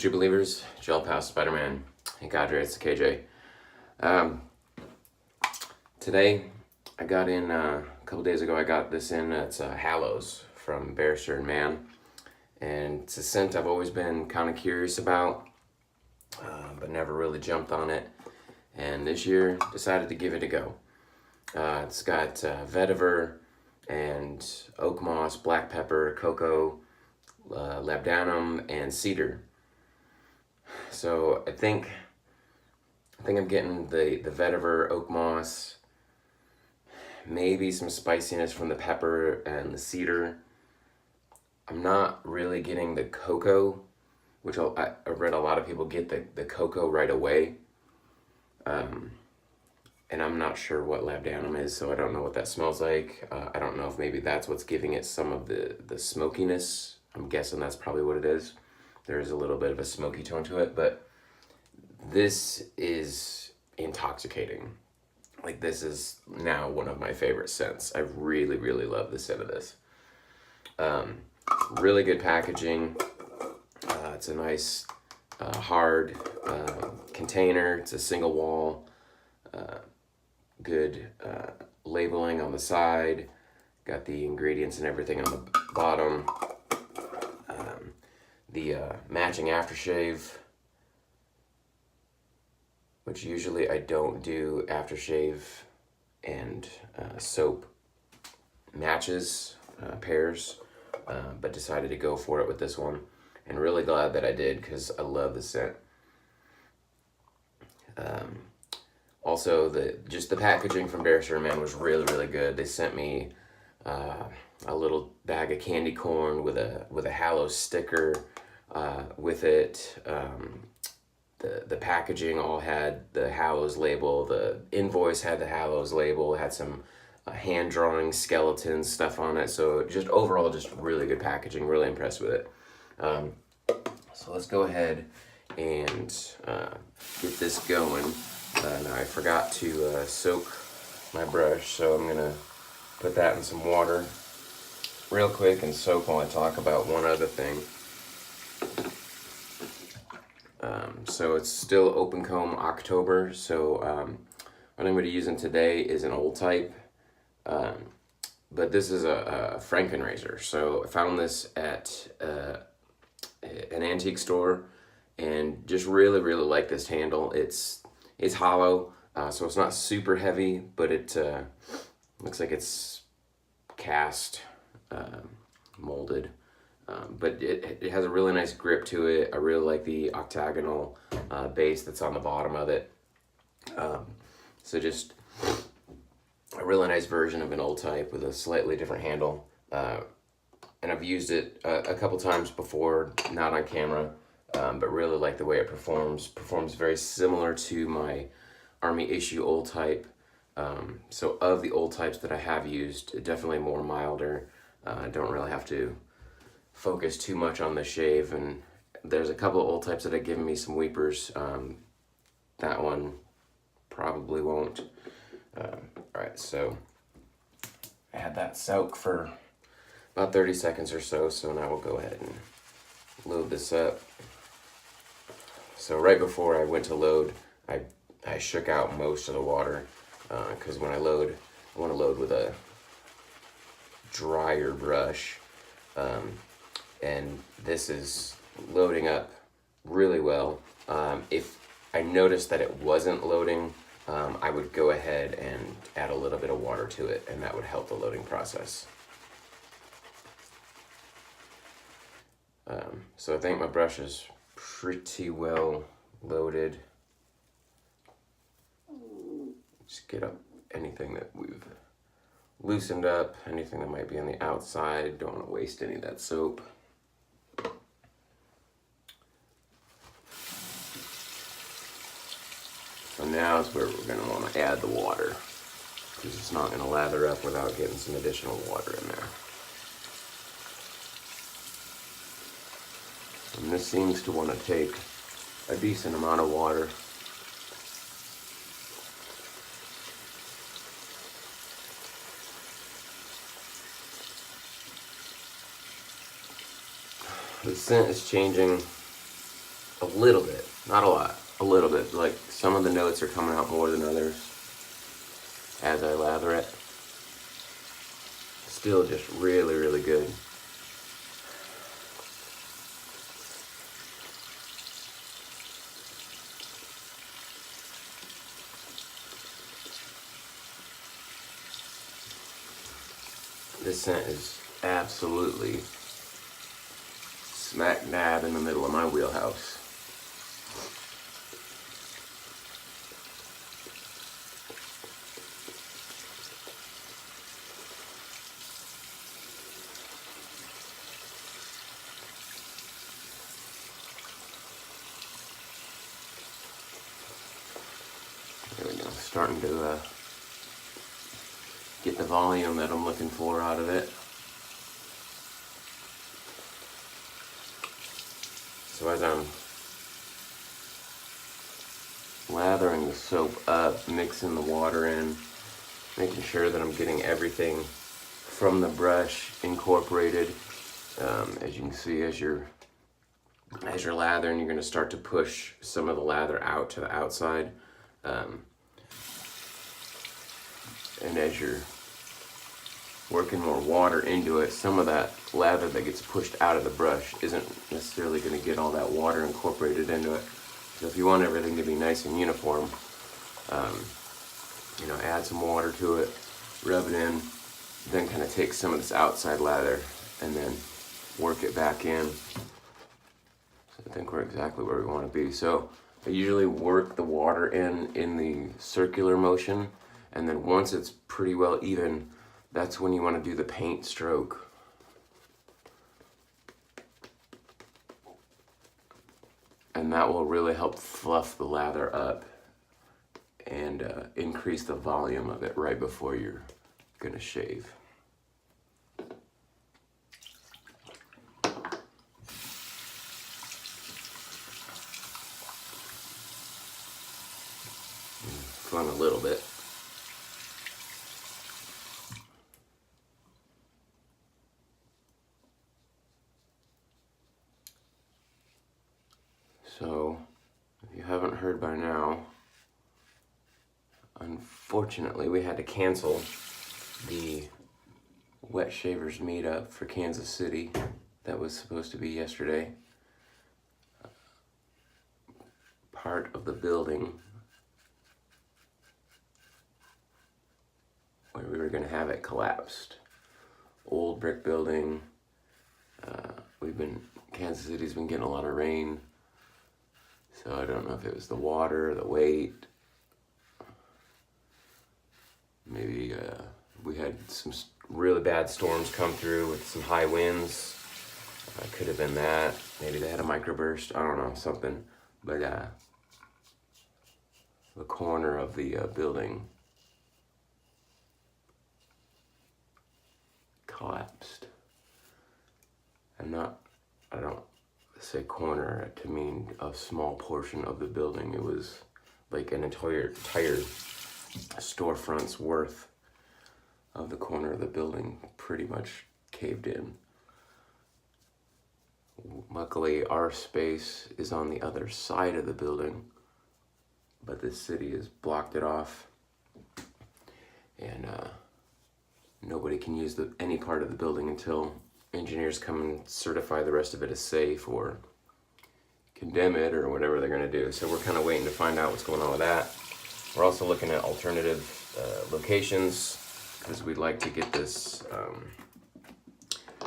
True Believers, Gel Pal Spider-Man, and Godre, it's the KJ. Today, I got in, a couple days ago, I got this in. It's Hallows from Barrister and Mann. And it's a scent I've always been kind of curious about, but never really jumped on it. And this year, decided to give it a go. It's got vetiver and oak moss, black pepper, cocoa, labdanum, and cedar. So I think I'm getting the vetiver, oak moss, maybe some spiciness from the pepper and the cedar. I'm not really getting the cocoa, which I read a lot of people get the cocoa right away. And I'm not sure what labdanum is, so I don't know what that smells like. I don't know if maybe that's what's giving it some of the smokiness. I'm guessing that's probably what it is. There is a little bit of a smoky tone to it, but this is intoxicating. Like, this is now one of my favorite scents. I really, really love the scent of this. Really good packaging. It's a nice, hard container. It's a single wall. Good labeling on the side. Got the ingredients and everything on the bottom. The matching aftershave, which usually I don't do aftershave and soap matches, pairs, but decided to go for it with this one, and really glad that I did because I love the scent. Also, the packaging from Barrister Man was really, really good. They sent me a little bag of candy corn with a Hallows sticker with it. The packaging all had the Hallows label. The invoice had the Hallows label. It had some hand drawing skeleton stuff on it. So just overall, just really good packaging. Really impressed with it. So let's go ahead and get this going. Now I forgot to soak my brush, so I'm gonna put that in some water real quick and soak while I talk about one other thing. So it's still open comb October, so what I'm going to be using today is an old type, but this is a Franken razor. So I found this at an antique store and just really, really like this handle. It's hollow, so it's not super heavy, but it looks like it's cast, molded. But it has a really nice grip to it. I really like the octagonal base that's on the bottom of it. So just a really nice version of an old type with a slightly different handle. And I've used it a couple times before, not on camera, but really like the way it performs. Performs very similar to my Army issue old type. So of the old types that I have used, definitely more milder. I don't really have to focus too much on the shave, and there's a couple of old types that have given me some weepers. That one probably won't. Alright, so I had that soak for about 30 seconds or so, so now we'll go ahead and load this up. So right before I went to load, I shook out most of the water, because when I load, I want to load with a drier brush. And this is loading up really well. If I noticed that it wasn't loading, I would go ahead and add a little bit of water to it, and that would help the loading process. So I think my brush is pretty well loaded. Just get up anything that we've loosened up, anything that might be on the outside. Don't want to waste any of that soap. So now is where we're going to want to add the water, because it's not going to lather up without getting some additional water in there. And this seems to want to take a decent amount of water. The scent is changing a little bit, not a lot, a little bit. Like some of the notes are coming out more than others as I lather it. Still just really, really good. This scent is absolutely smack dab in the middle of my wheelhouse. There we go, starting to get the volume that I'm looking for out of it. So as I'm lathering the soap up, mixing the water in, making sure that I'm getting everything from the brush incorporated. As you can see, as you're lathering, you're going to start to push some of the lather out to the outside. And as you're working more water into it, some of that lather that gets pushed out of the brush isn't necessarily going to get all that water incorporated into it. So if you want everything to be nice and uniform, you know, add some water to it, rub it in, then kind of take some of this outside lather and then work it back in. So I think we're exactly where we want to be. So I usually work the water in the circular motion, and then once it's pretty well even, that's when you want to do the paint stroke. And that will really help fluff the lather up and increase the volume of it right before you're gonna shave. Fun a little bit. So, if you haven't heard by now, unfortunately we had to cancel the Wet Shavers meetup for Kansas City that was supposed to be yesterday. Part of the building where we were going to have it collapsed. Old brick building. Kansas City's been getting a lot of rain, so I don't know if it was the water, the weight. Maybe we had some really bad storms come through with some high winds. Could have been that. Maybe they had a microburst. I don't know, something. But the corner of the building collapsed. I don't say corner to mean a small portion of the building. It was like an entire storefront's worth of the corner of the building pretty much caved in. Luckily, our space is on the other side of the building, but the city has blocked it off, and nobody can use any part of the building until engineers come and certify the rest of it as safe or condemn it or whatever they're going to do. So we're kind of waiting to find out what's going on with that. We're also looking at alternative locations because we'd like to get this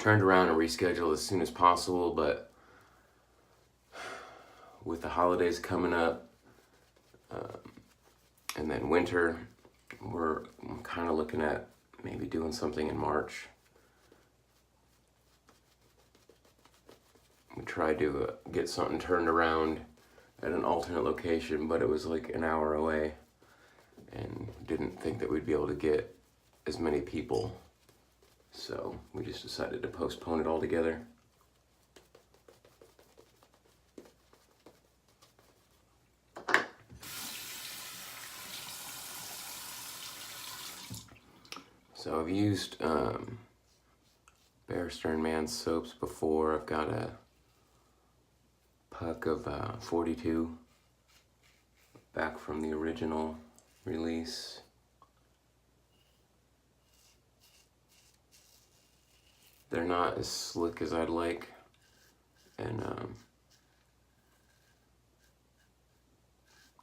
turned around and rescheduled as soon as possible, but with the holidays coming up and then winter, we're kind of looking at maybe doing something in March. We tried to get something turned around at an alternate location, but it was like an hour away, and didn't think that we'd be able to get as many people. So we just decided to postpone it altogether. So I've used Barrister and Mann soaps before. I've got a puck of 42 back from the original release. They're not as slick as I'd like, and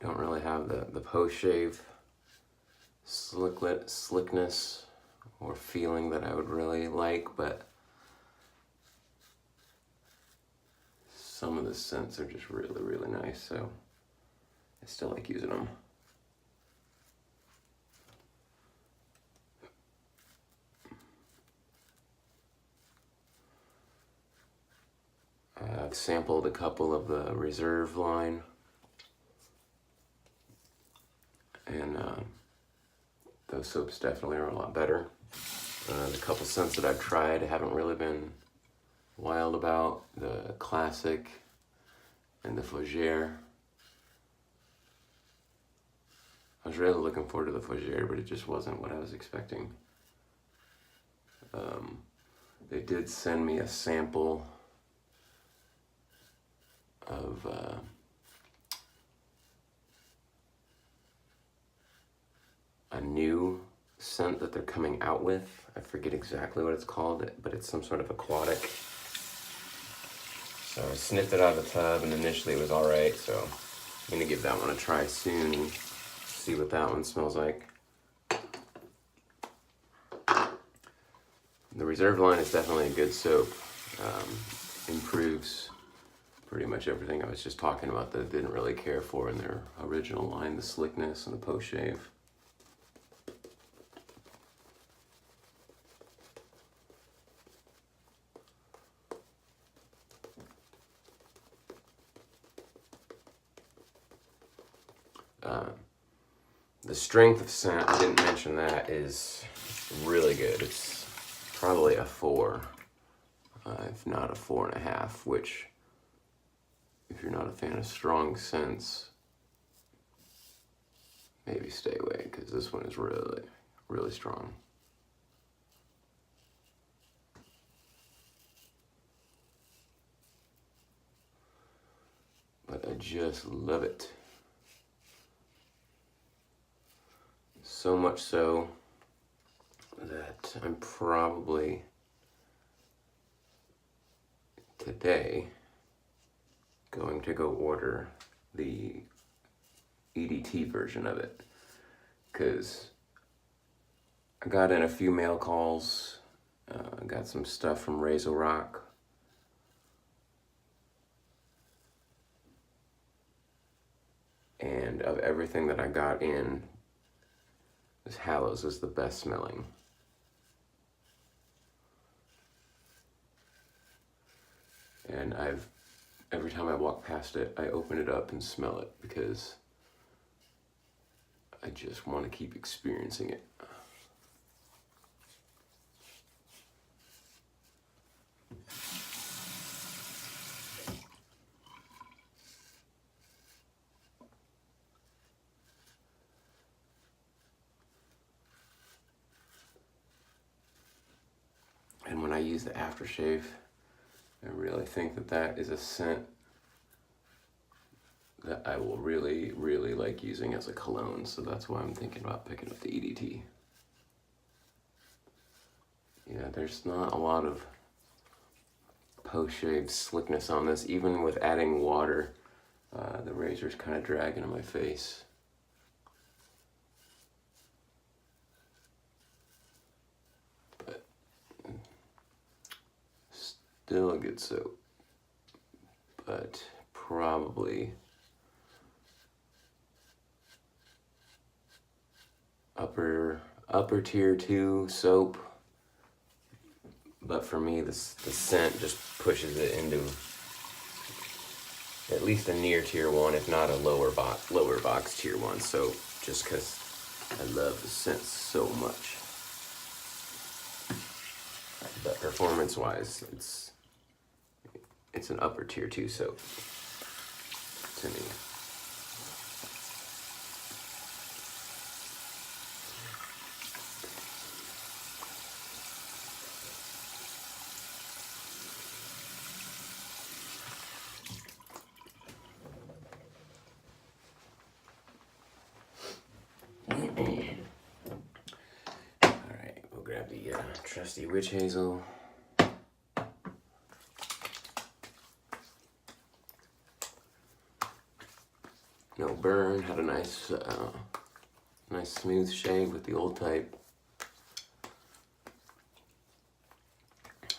don't really have the post-shave slickness or feeling that I would really like, but some of the scents are just really, really nice, so I still like using them. I've sampled a couple of the Reserve line, and those soaps definitely are a lot better. The couple scents that I've tried haven't really been wild about. The Classic and the Fougere. I was really looking forward to the Fougere, but it just wasn't what I was expecting. They did send me a sample of a new scent that they're coming out with. I forget exactly what it's called, but it's some sort of aquatic. So I sniffed it out of the tub, and initially it was alright, so I'm gonna give that one a try soon and see what that one smells like. The Reserve line is definitely a good soap. Improves pretty much everything I was just talking about that I didn't really care for in their original line, the slickness and the post-shave. The strength of scent, I didn't mention that, is really good. It's probably a 4, if not a 4.5, which, if you're not a fan of strong scents, maybe stay away, because this one is really, really strong. But I just love it. So much so that I'm probably today going to go order the EDT version of it, because I got in a few mail calls, got some stuff from Razor Rock, and of everything that I got in, this Hallows is the best smelling. And every time I walk past it, I open it up and smell it, because I just want to keep experiencing it. And when I use the aftershave, I really think that that is a scent that I will really, really like using as a cologne. So that's why I'm thinking about picking up the EDT. Yeah, there's not a lot of post-shave slickness on this. Even with adding water, the razor's kind of dragging on my face. But still a good soap. But probably upper tier 2 soap. But for me, the scent just pushes it into at least a near tier 1, if not a lower box tier 1 soap, just because I love the scent so much. But performance-wise, it's an upper tier 2 soap to me. Trusty witch hazel. No burn, had a nice nice smooth shave with the old type.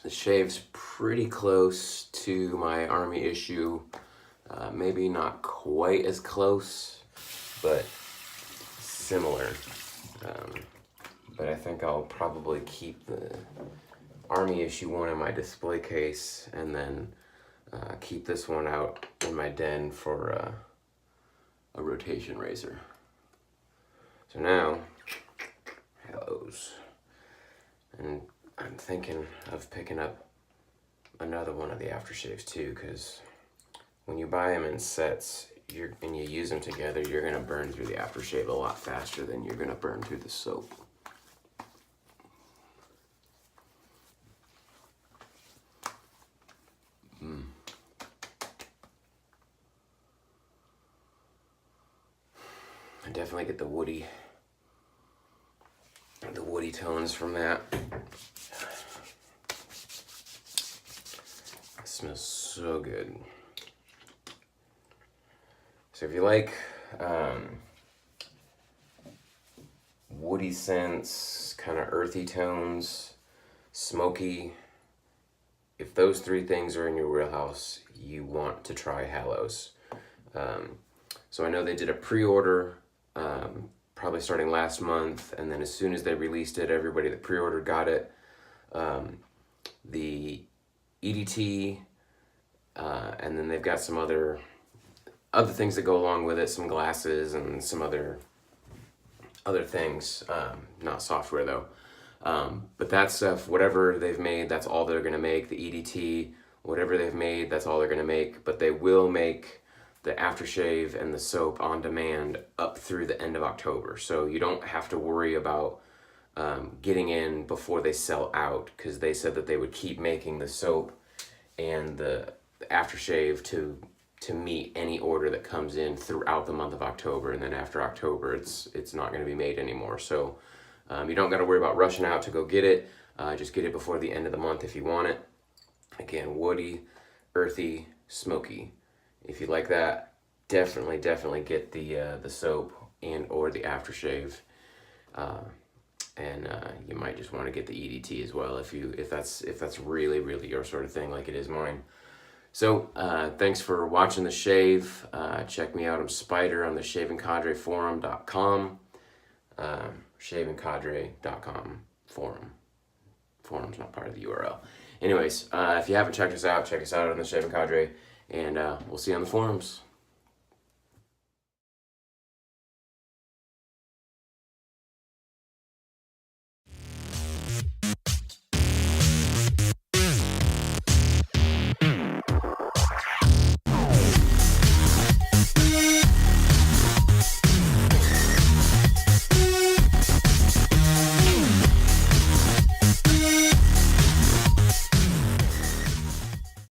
The shave's pretty close to my Army issue. Maybe not quite as close, but similar. But I think I'll probably keep the Army issue one in my display case and then keep this one out in my den for a rotation razor. So now, Hallows. And I'm thinking of picking up another one of the aftershaves too, because when you buy them in sets and you use them together, you're gonna burn through the aftershave a lot faster than you're gonna burn through the soap. I definitely get the woody tones from that. It smells so good. So if you like woody scents, kind of earthy tones, smoky, if those three things are in your wheelhouse, you want to try Hallows. So I know they did a pre-order probably starting last month, and then as soon as they released it, everybody that pre-ordered got it. The EDT, and then they've got some other things that go along with it, some glasses and some other things, not software though. But that stuff, whatever they've made, that's all they're gonna make. The EDT, whatever they've made, that's all they're gonna make, but they will make the aftershave and the soap on demand up through the end of October. So you don't have to worry about getting in before they sell out, because they said that they would keep making the soap and the aftershave to meet any order that comes in throughout the month of October, and then after October it's not going to be made anymore. So you don't got to worry about rushing out to go get it. Just get it before the end of the month if you want it. Again, woody, earthy, smoky. If you like that, definitely get the soap and or the aftershave, and you might just want to get the EDT as well if that's really your sort of thing, like it is mine. So thanks for watching the shave. Check me out on Spider on the ShavingCadreForum.com, ShavingCadre.com forum. Forum's not part of the URL. Anyways, if you haven't checked us out, check us out on the Shaving Cadre. And we'll see you on the forums.